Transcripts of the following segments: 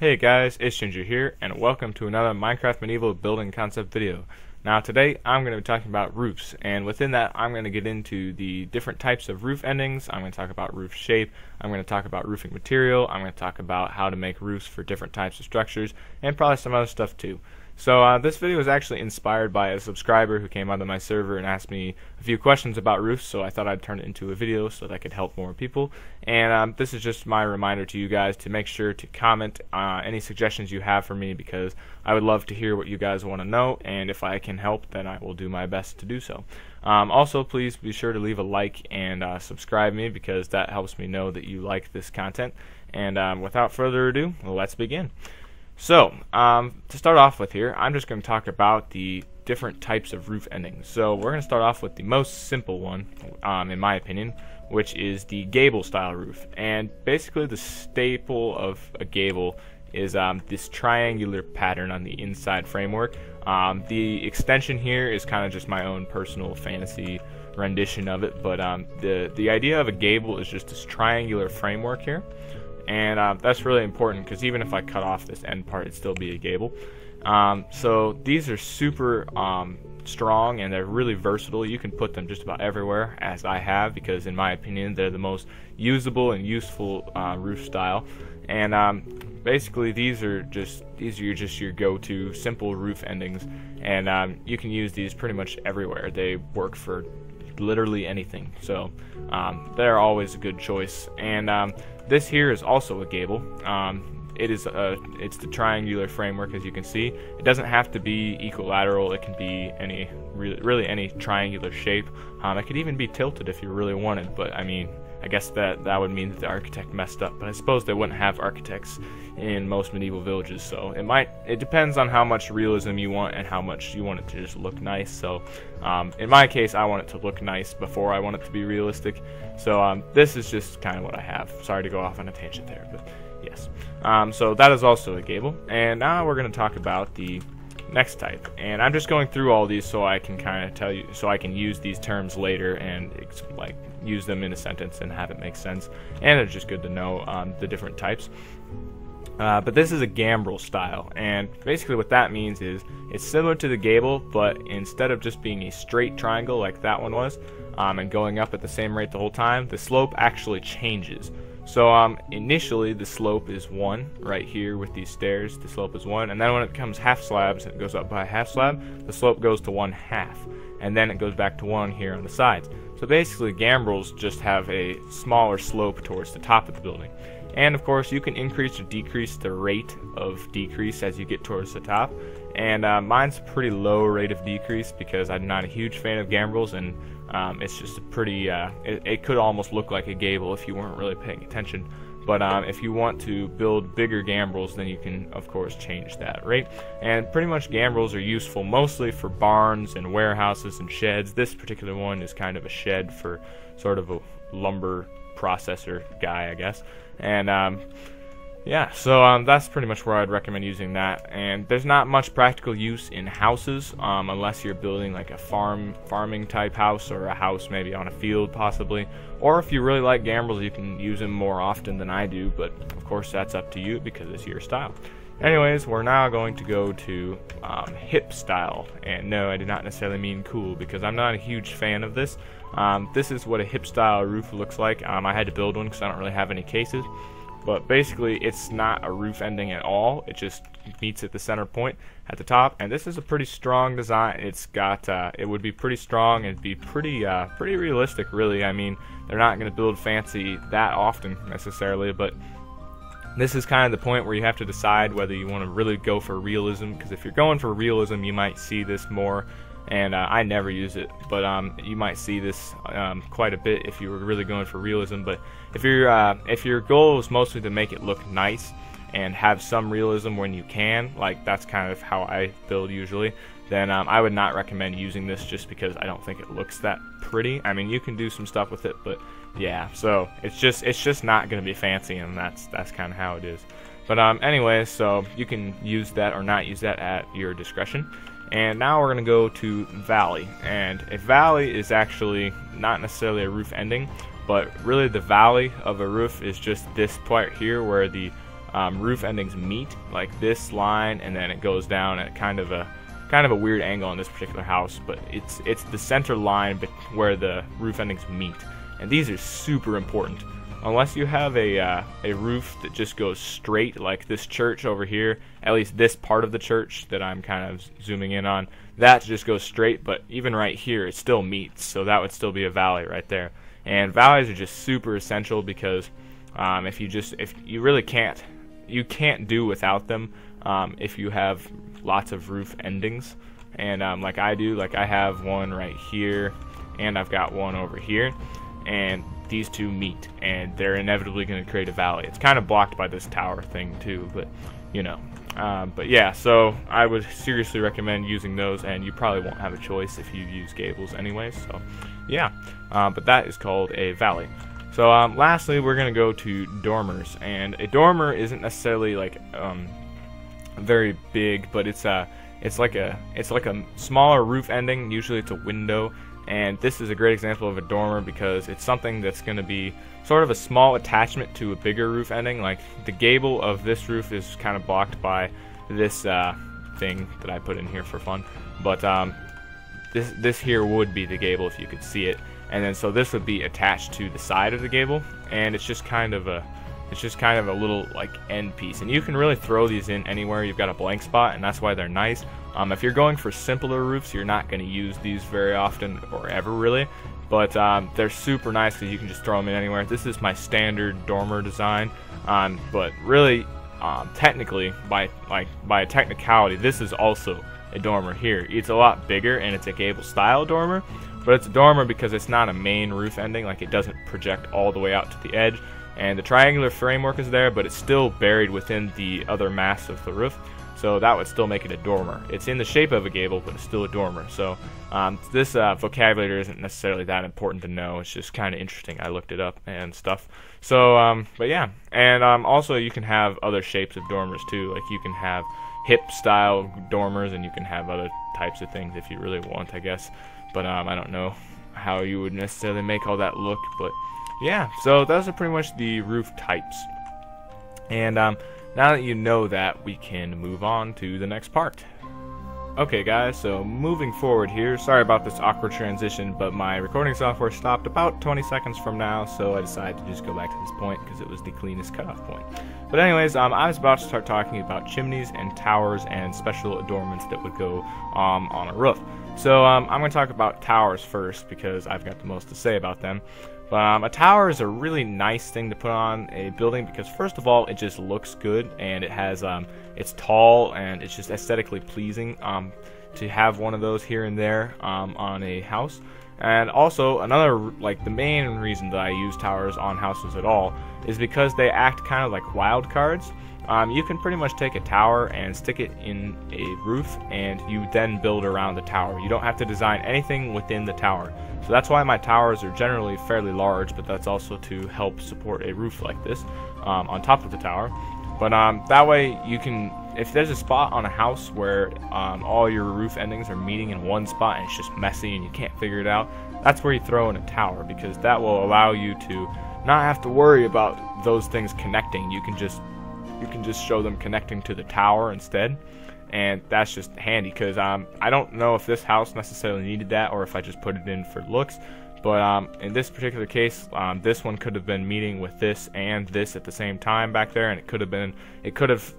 Hey guys, it's Ginger here, and welcome to another Minecraft Medieval building concept video. Now today I'm going to be talking about roofs, and within that I'm going to get into the different types of roof endings. I'm going to talk about roof shape, I'm going to talk about roofing material, I'm going to talk about how to make roofs for different types of structures, and probably some other stuff too. So this video was actually inspired by a subscriber who came onto my server and asked me a few questions about roofs, so I thought I'd turn it into a video so that I could help more people. And this is just my reminder to you guys to make sure to comment any suggestions you have for me, because I would love to hear what you guys want to know, and if I can help, then I will do my best to do so. Also, please be sure to leave a like and subscribe me, because that helps me know that you like this content. And without further ado, let's begin. So, to start off with here, I'm just going to talk about the different types of roof endings. So we're going to start off with the most simple one, in my opinion, which is the gable style roof. And basically the staple of a gable is this triangular pattern on the inside framework. The extension here is kind of just my own personal fantasy rendition of it, but the idea of a gable is just this triangular framework here. And that's really important, because even if I cut off this end part, it'd still be a gable. So these are super strong, and they're really versatile. You can put them just about everywhere, as I have, because in my opinion they're the most usable and useful roof style. And basically these are just your go-to simple roof endings, and you can use these pretty much everywhere. They work for literally anything, so they're always a good choice. And this here is also a gable. It's the triangular framework, as you can see. It doesn't have to be equilateral. It can be really any triangular shape. It could even be tilted if you really wanted, but I mean, I guess that would mean that the architect messed up, but I suppose they wouldn't have architects in most medieval villages, so it depends on how much realism you want and how much you want it to just look nice. So in my case, I want it to look nice before I want it to be realistic. So this is just kind of what I have. Sorry to go off on a tangent there, but yes. So that is also a gable, and now we're going to talk about the next type, and I'm just going through all these so I can kind of tell you, so I can use these terms later and like use them in a sentence and have it make sense, and it's just good to know the different types. But this is a gambrel style, and basically what that means is it's similar to the gable, but instead of just being a straight triangle like that one was, and going up at the same rate the whole time, the slope actually changes. So initially the slope is 1 right here with these stairs. The slope is 1, and then when it becomes half slabs and it goes up by a half slab, the slope goes to 1/2, and then it goes back to 1 here on the sides. So basically gambrels just have a smaller slope towards the top of the building. And of course you can increase or decrease the rate of decrease as you get towards the top, and mine's a pretty low rate of decrease because I'm not a huge fan of gambrels, and it's just a pretty it could almost look like a gable if you weren't really paying attention. But if you want to build bigger gambrels, then you can of course change that rate. And pretty much gambrels are useful mostly for barns and warehouses and sheds. This particular one is kind of a shed for sort of a lumber processor guy, I guess. And yeah, so that's pretty much where I'd recommend using that. And there's not much practical use in houses unless you're building like a farming type house, or a house maybe on a field possibly. Or if you really like gambrels, you can use them more often than I do, but of course that's up to you because it's your style. Anyways, we're now going to go to hip style, and no, I did not necessarily mean cool, because I'm not a huge fan of this. This is what a hip style roof looks like. I had to build one because I don't really have any cases. But basically it's not a roof ending at all. It just meets at the center point at the top, and this is a pretty strong design. It's got it would be pretty strong and be pretty realistic, really. I mean, they're not going to build fancy that often necessarily, but this is kind of the point where you have to decide whether you want to really go for realism, because if you're going for realism you might see this more. And I never use it, but you might see this quite a bit if you were really going for realism. But if your goal is mostly to make it look nice and have some realism when you can, like that's kind of how I build usually, then I would not recommend using this, just because I don't think it looks that pretty. I mean, you can do some stuff with it, but yeah, so it's just not going to be fancy, and that's kind of how it is. But anyways, so you can use that or not use that at your discretion. And now we're going to go to valley, and a valley is actually not necessarily a roof ending, but really the valley of a roof is just this part here where the roof endings meet, like this line, and then it goes down at kind of a weird angle on this particular house, but it's the center line where the roof endings meet, and these are super important. Unless you have a roof that just goes straight, like this church over here, at least this part of the church that I'm kind of zooming in on, that just goes straight, but even right here it still meets, so that would still be a valley right there. And valleys are just super essential because if you really can't do without them if you have lots of roof endings, and like I do, like I have one right here, and I've got one over here, and these two meet, and they're inevitably going to create a valley. It's kind of blocked by this tower thing too, but you know. But yeah, so I would seriously recommend using those, and you probably won't have a choice if you use gables anyway. So yeah, but that is called a valley. So lastly, we're going to go to dormers, and a dormer isn't necessarily like very big, but it's like a smaller roof ending. Usually it's a window. And this is a great example of a dormer because it's something that's going to be sort of a small attachment to a bigger roof ending. Like the gable of this roof is kind of blocked by this thing that I put in here for fun. But this here would be the gable if you could see it. And then so this would be attached to the side of the gable, and it's just kind of a little like end piece. And you can really throw these in anywhere you've got a blank spot, and that's why they're nice. If you're going for simpler roofs, you're not going to use these very often or ever really, but they're super nice because you can just throw them in anywhere. This is my standard dormer design, but really, technically, by a technicality, this is also a dormer here. It's a lot bigger, and it's a gable style dormer, but it's a dormer because it's not a main roof ending. Like it doesn't project all the way out to the edge, and the triangular framework is there, but it's still buried within the other mass of the roof. So that would still make it a dormer. It's in the shape of a gable, but it's still a dormer. So this vocabulary isn't necessarily that important to know. It's just kind of interesting. I looked it up and stuff. So, but yeah. And also you can have other shapes of dormers too. Like you can have hip-style dormers, and you can have other types of things if you really want, I guess. But I don't know how you would necessarily make all that look. But yeah, so those are pretty much the roof types. And now that you know that, we can move on to the next part. Okay guys, so moving forward here, sorry about this awkward transition, but my recording software stopped about 20 seconds from now, so I decided to just go back to this point because it was the cleanest cutoff point. But anyways, I was about to start talking about chimneys and towers and special adornments that would go on a roof. So I'm going to talk about towers first because I've got the most to say about them. But a tower is a really nice thing to put on a building because first of all, it just looks good, and it has it's tall, and it's just aesthetically pleasing to have one of those here and there on a house. And also another, like the main reason that I use towers on houses at all is because they act kind of like wild cards. You can pretty much take a tower and stick it in a roof, and you then build around the tower. You don't have to design anything within the tower. So that's why my towers are generally fairly large, but that's also to help support a roof like this on top of the tower. But that way you can, if there's a spot on a house where all your roof endings are meeting in one spot and it's just messy and you can't figure it out, that's where you throw in a tower, because that will allow you to not have to worry about those things connecting. You can just show them connecting to the tower instead. And that's just handy because I don't know if this house necessarily needed that or if I just put it in for looks. But in this particular case, this one could have been meeting with this and this at the same time back there, and it could have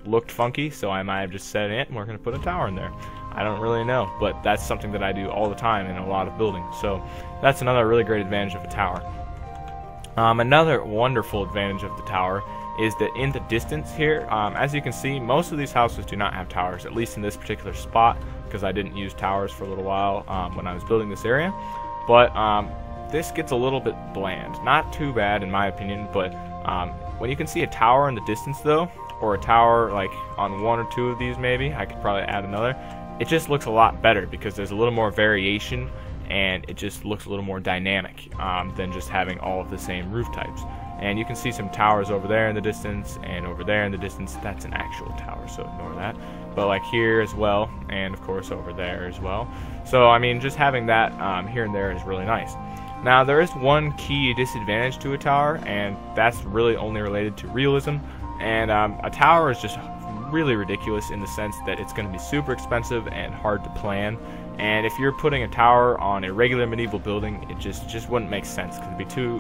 looked funky. So I might have just said, we're going to put a tower in there. I don't really know, but that's something that I do all the time in a lot of buildings. So that's another really great advantage of a tower. Another wonderful advantage of the tower is that in the distance here, as you can see, most of these houses do not have towers, at least in this particular spot, because I didn't use towers for a little while when I was building this area. But this gets a little bit bland. Not too bad in my opinion, but when you can see a tower in the distance though, or a tower like on one or two of these maybe, I could probably add another, it just looks a lot better because there's a little more variation, and it just looks a little more dynamic than just having all of the same roof types. And you can see some towers over there in the distance, and over there in the distance. That's an actual tower, so ignore that. But like here as well, and of course over there as well. So I mean, just having that here and there is really nice. Now there is one key disadvantage to a tower, and that's really only related to realism. And a tower is just really ridiculous in the sense that it's going to be super expensive and hard to plan. And if you're putting a tower on a regular medieval building, it just wouldn't make sense because it'd be too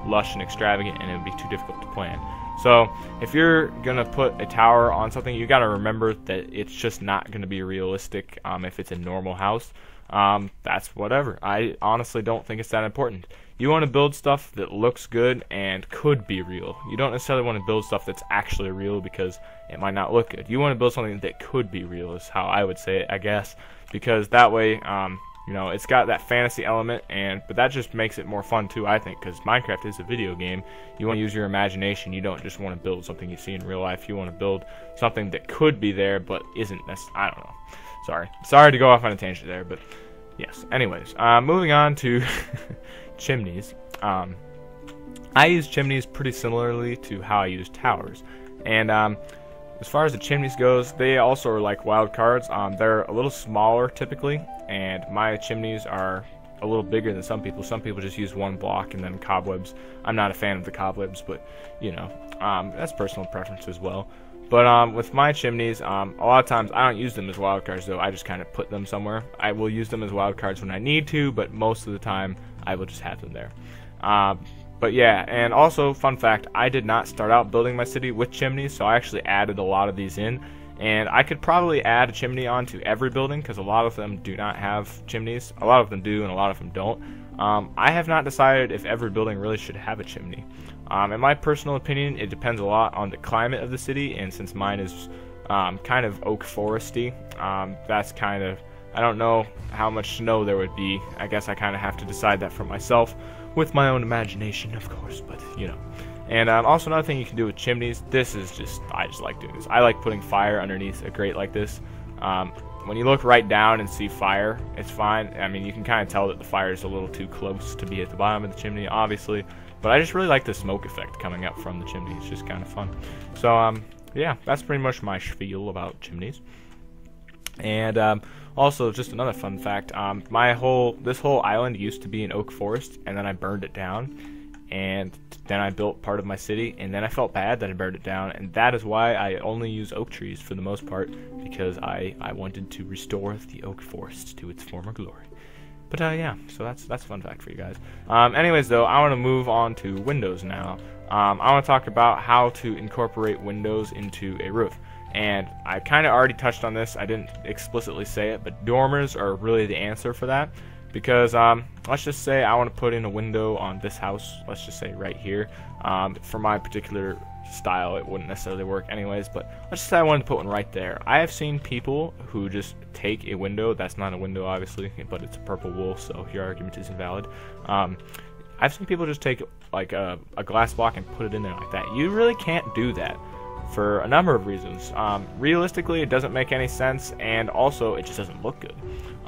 lush and extravagant, and it would be too difficult to plan. So if you're gonna put a tower on something, you got to remember that it's just not going to be realistic. If it's a normal house, that's whatever. I honestly don't think it's that important. You want to build stuff that looks good and could be real. You don't necessarily want to build stuff that's actually real because it might not look good. You want to build something that could be real, is how I would say it, I guess, because that way, you know, it's got that fantasy element, but that just makes it more fun too, I think, because Minecraft is a video game. You want to use your imagination. You don't just want to build something you see in real life. You want to build something that could be there but isn't necessarily. I don't know. Sorry to go off on a tangent there, but yes. Anyways, moving on to chimneys. I use chimneys pretty similarly to how I use towers, and as far as the chimneys goes, they also are like wild cards. They're a little smaller typically, and my chimneys are a little bigger than some people. Some people just use one block and then cobwebs. I'm not a fan of the cobwebs, but you know, that's personal preference as well. But with my chimneys, a lot of times I don't use them as wild cards though. I just kind of put them somewhere. I will use them as wild cards when I need to, but most of the time I will just have them there. But yeah, and also, fun fact, I did not start out building my city with chimneys, so I actually added a lot of these in. And I could probably add a chimney onto every building, because a lot of them do not have chimneys. A lot of them do, and a lot of them don't. I have not decided if every building really should have a chimney. In my personal opinion, it depends a lot on the climate of the city, and since mine is kind of oak foresty, that's kind of, I don't know how much snow there would be. I guess I kind of have to decide that for myself with my own imagination, of course, but you know. And also another thing you can do with chimneys, I just like doing this. I like putting fire underneath a grate like this. When you look right down and see fire, it's fine. I mean, you can kind of tell that the fire is a little too close to be at the bottom of the chimney, obviously. But I just really like the smoke effect coming up from the chimney. It's just kind of fun. So, yeah, that's pretty much my spiel about chimneys. And also, just another fun fact, this whole island used to be an oak forest, and then I burned it down, and then I built part of my city, and then I felt bad that I burned it down, and that is why I only use oak trees for the most part, because I wanted to restore the oak forest to its former glory. But yeah, so that's a fun fact for you guys. Anyways, though, I want to move on to windows now. I want to talk about how to incorporate windows into a roof. And I kind of already touched on this. I didn't explicitly say it, but dormers are really the answer for that. Because let's just say I want to put in a window on this house. Let's just say right here. For my particular style, it wouldn't necessarily work anyways. But let's just say I wanted to put one right there. I have seen people who just take a window. That's not a window, obviously, but it's a purple wool, so your argument is invalid. I've seen people just take like a glass block and put it in there like that. You really can't do that for a number of reasons. Realistically, it doesn't make any sense, and also it just doesn't look good.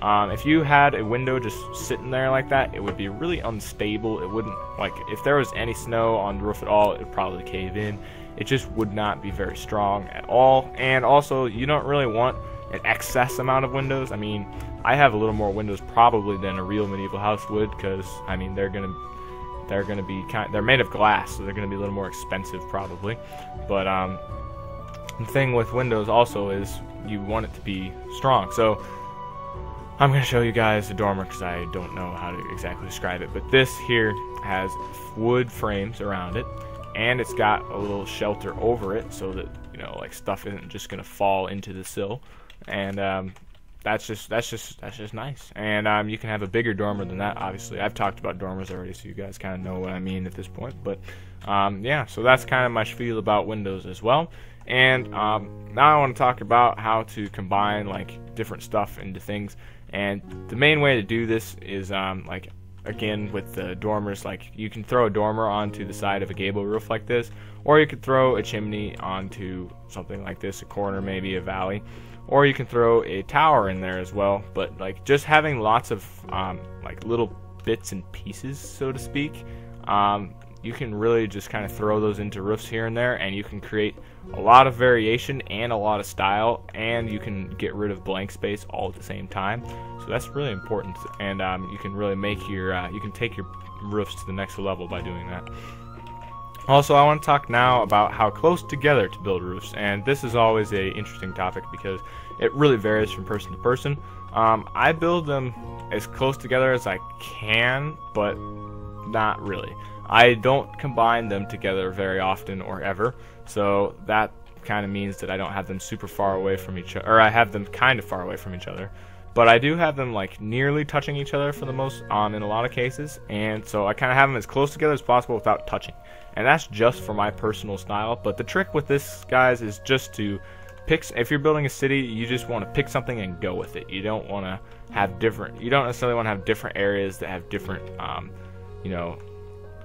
If you had a window just sitting there like that, it would be really unstable. It wouldn't, like, if there was any snow on the roof at all, it would probably cave in. It just would not be very strong at all. And also, you don't really want an excess amount of windows. I mean, I have a little more windows probably than a real medieval house would, because I mean they're gonna be they're made of glass, so they're gonna be a little more expensive probably. But the thing with windows also is you want it to be strong. So I'm going to show you guys the dormer because I don't know how to exactly describe it. But this here has wood frames around it, and it's got a little shelter over it so that, you know, like stuff isn't just going to fall into the sill. And that's just nice. And you can have a bigger dormer than that. Obviously, I've talked about dormers already, so you guys kind of know what I mean at this point. But yeah, so that's kind of my spiel about windows as well. And now I want to talk about how to combine like different stuff into things. And the main way to do this is like, again, with the dormers, like you can throw a dormer onto the side of a gable roof like this, or you could throw a chimney onto something like this, a corner, maybe a valley, or you can throw a tower in there as well. But like just having lots of like little bits and pieces, so to speak, you can really just kind of throw those into roofs here and there, and you can create a lot of variation and a lot of style, and you can get rid of blank space all at the same time. So that's really important, and you can really make your you can take your roofs to the next level by doing that. Also, I want to talk now about how close together to build roofs, and this is always a interesting topic because it really varies from person to person. I build them as close together as I can, but not really. I don't combine them together very often or ever, so that kind of means that I don't have them super far away from each other, or I have them kind of far away from each other. But I do have them like nearly touching each other for the most, in a lot of cases, and so I kind of have them as close together as possible without touching. And that's just for my personal style. But the trick with this, guys, is just to pick. If you're building a city, you just want to pick something and go with it. You don't want to have different. You don't necessarily want to have different areas that have different, you know,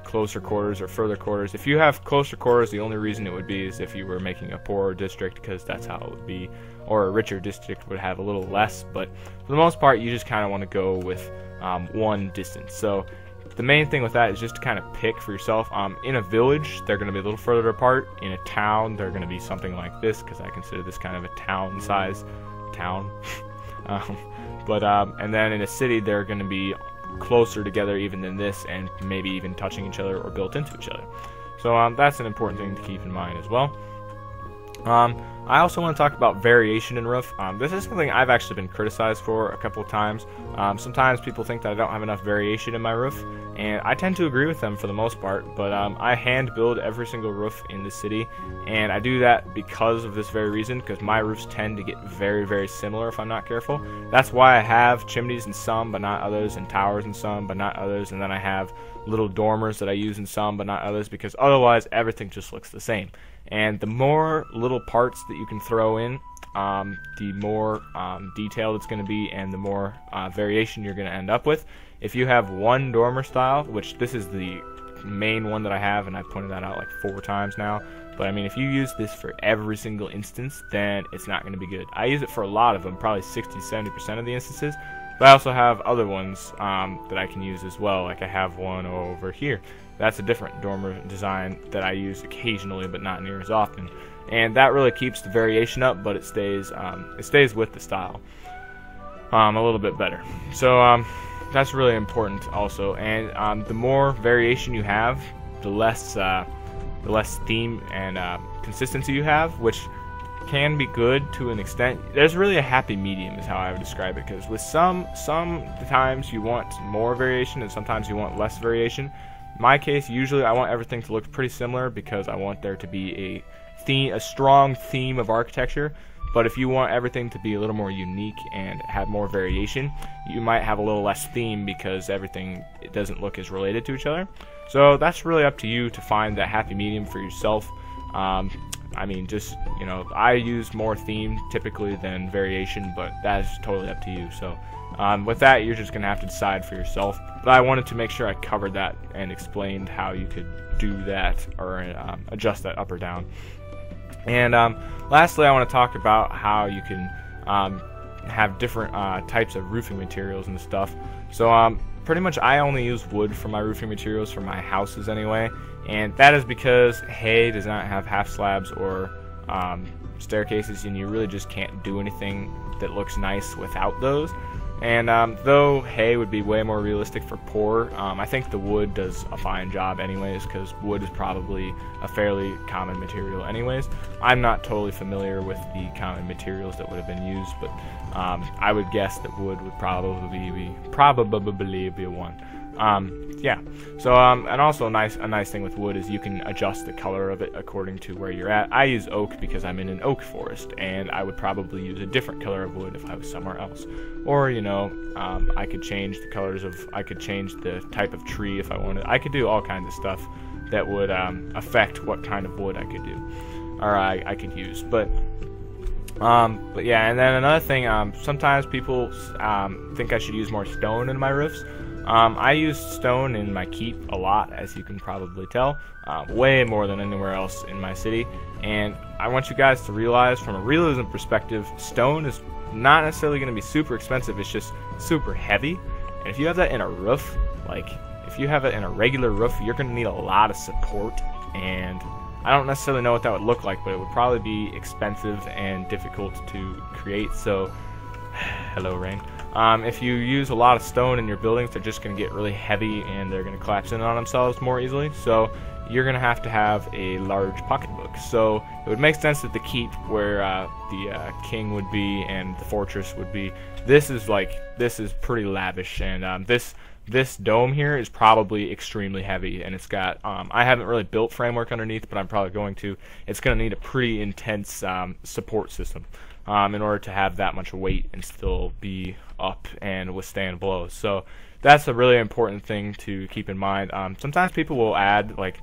closer quarters or further quarters. If you have closer quarters, the only reason it would be is if you were making a poorer district, because that's how it would be, or a richer district would have a little less. But for the most part, you just kind of want to go with one distance. So the main thing with that is just to kind of pick for yourself. In a village, they're going to be a little further apart. In a town, they're going to be something like this, because I consider this kind of a town size town. And then in a city, they're going to be closer together even than this, and maybe even touching each other or built into each other. So that's an important thing to keep in mind as well. I also want to talk about variation in roof. This is something I've actually been criticized for a couple of times. Sometimes people think that I don't have enough variation in my roof, and I tend to agree with them for the most part, but I hand build every single roof in the city, and I do that because of this very reason, because my roofs tend to get very, very similar if I'm not careful. That's why I have chimneys in some but not others, and towers in some but not others, and then I have little dormers that I use in some but not others, because otherwise everything just looks the same. And the more little parts that you can throw in, the more detailed it's going to be, and the more variation you're going to end up with. If you have one dormer style, which this is the main one that I have, and I pointed that out like 4 times now, but I mean, if you use this for every single instance, then it's not going to be good. I use it for a lot of them, probably 60-70% of the instances, but I also have other ones that I can use as well. Like I have one over here. That's a different dormer design that I use occasionally, but not near as often. And that really keeps the variation up, but it stays with the style a little bit better. So that's really important also. And the more variation you have, the less theme and consistency you have, which can be good to an extent. There's really a happy medium is how I would describe it, because with some times you want more variation and sometimes you want less variation. In my case, usually I want everything to look pretty similar because I want there to be a strong theme of architecture. But if you want everything to be a little more unique and have more variation, you might have a little less theme because it doesn't look as related to each other. So that's really up to you to find that happy medium for yourself. I mean, just, you know, I use more theme typically than variation, but that is totally up to you. So with that, you're just going to have to decide for yourself. But I wanted to make sure I covered that and explained how you could do that or adjust that up or down. And lastly, I want to talk about how you can have different types of roofing materials and stuff. So pretty much I only use wood for my roofing materials for my houses anyway. And that is because hay does not have half slabs or staircases, and you really just can't do anything that looks nice without those. And though hay would be way more realistic for poor, I think the wood does a fine job anyways, because wood is probably a fairly common material anyways. I'm not totally familiar with the common materials that would have been used, but I would guess that wood would probably be a one. Yeah. So and also a nice thing with wood is you can adjust the color of it according to where you're at. I use oak because I'm in an oak forest, and I would probably use a different color of wood if I was somewhere else. Or, you know, I could change the colors I could change the type of tree if I wanted. I could do all kinds of stuff that would affect what kind of wood I could do, or I could use. But yeah, and then another thing, sometimes people think I should use more stone in my roofs. I use stone in my keep a lot, as you can probably tell, way more than anywhere else in my city. And I want you guys to realize, from a realism perspective, stone is not necessarily going to be super expensive. It's just super heavy. And if you have that in a roof, like if you have it in a regular roof, you're going to need a lot of support. And I don't necessarily know what that would look like, but it would probably be expensive and difficult to create. So, hello, rain. If you use a lot of stone in your buildings, they're just going to get really heavy and they're going to collapse in on themselves more easily. So you're going to have a large pocketbook. So it would make sense that the keep, where the king would be and the fortress would be, this is pretty lavish, and this dome here is probably extremely heavy, and it's got, I haven't really built framework underneath, but I'm probably going to. It's going to need a pretty intense support system in order to have that much weight and still be up and withstand blows. So that's a really important thing to keep in mind. Sometimes people will add like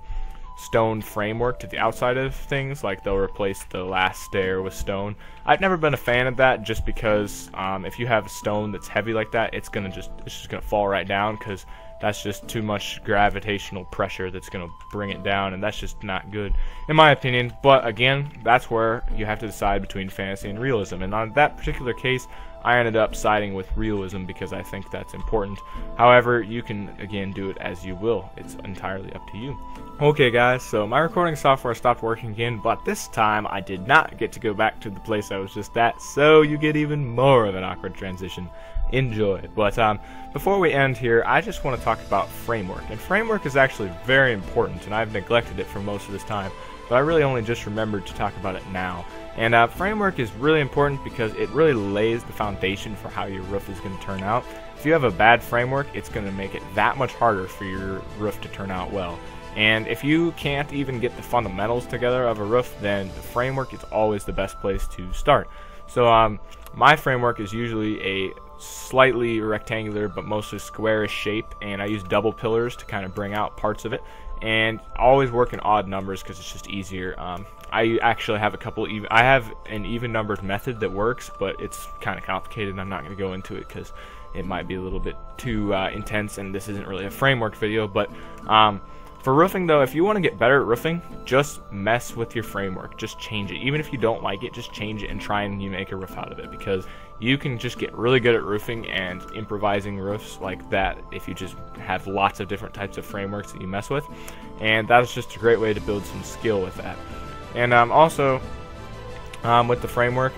stone framework to the outside of things, like they'll replace the last stair with stone. I've never been a fan of that, just because if you have stone that's heavy like that, it's just gonna fall right down, because that's just too much gravitational pressure that's gonna bring it down, and that's just not good in my opinion. But again, that's where you have to decide between fantasy and realism, and on that particular case I ended up siding with realism because I think that's important. However, you can again do it as you will. It's entirely up to you. Okay guys, so my recording software stopped working again, but this time I did not get to go back to the place I was just at, so you get even more of an awkward transition. Enjoy. But before we end here, I just want to talk about framework. And framework is actually very important, and I've neglected it for most of this time, but I really only just remembered to talk about it now. And framework is really important because it really lays the foundation for how your roof is going to turn out. If you have a bad framework, it's going to make it that much harder for your roof to turn out well. And if you can't even get the fundamentals together of a roof, then the framework is always the best place to start. So my framework is usually a slightly rectangular but mostly squarish shape, and I use double pillars to kind of bring out parts of it, and I always work in odd numbers because it's just easier. I actually have I have an even numbered method that works, but it's kind of complicated and I'm not going to go into it because it might be a little bit too intense, and this isn't really a framework video. But for roofing though, if you want to get better at roofing, just mess with your framework. Just change it. Even if you don't like it, just change it and try and make a roof out of it, because you can just get really good at roofing and improvising roofs like that if you just have lots of different types of frameworks that you mess with. And that's just a great way to build some skill with that. And also with the framework,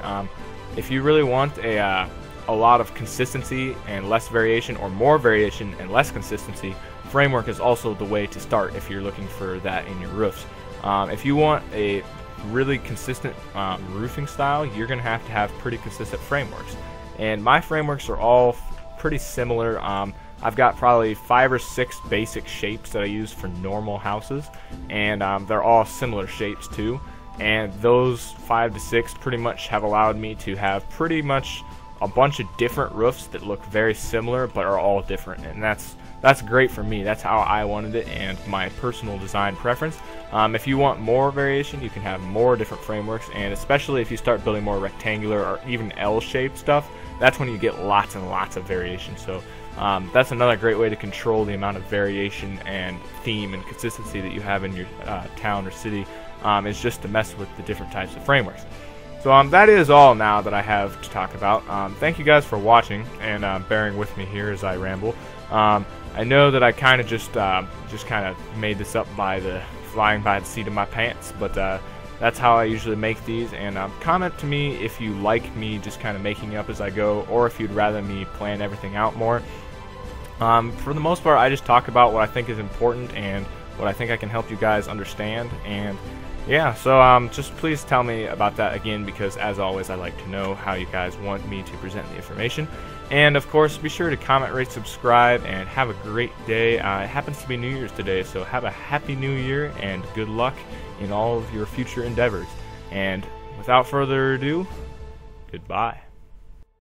if you really want a lot of consistency and less variation, or more variation and less consistency, framework is also the way to start if you're looking for that in your roofs. If you want a really consistent roofing style, you're going to have pretty consistent frameworks. And my frameworks are all pretty similar. I've got probably 5 or 6 basic shapes that I use for normal houses, and they're all similar shapes too. And those 5 to 6 pretty much have allowed me to have pretty much a bunch of different roofs that look very similar but are all different, and that's great for me. That's how I wanted it, and my personal design preference. If you want more variation, you can have more different frameworks, and especially if you start building more rectangular or even L-shaped stuff, that's when you get lots and lots of variation. So that's another great way to control the amount of variation and theme and consistency that you have in your town or city, is just to mess with the different types of frameworks. So that is all now that I have to talk about. Thank you guys for watching and bearing with me here as I ramble. I know that I kind of just kind of made this up by flying by the seat of my pants, but that's how I usually make these. And comment to me if you like me just kind of making up as I go, or if you'd rather me plan everything out more. For the most part, I just talk about what I think is important and what I think I can help you guys understand. And yeah, so just please tell me about that again, because as always, I like to know how you guys want me to present the information. And of course, be sure to comment, rate, subscribe, and have a great day. It happens to be New Year's today, so have a happy New Year and good luck in all of your future endeavors. And without further ado, goodbye.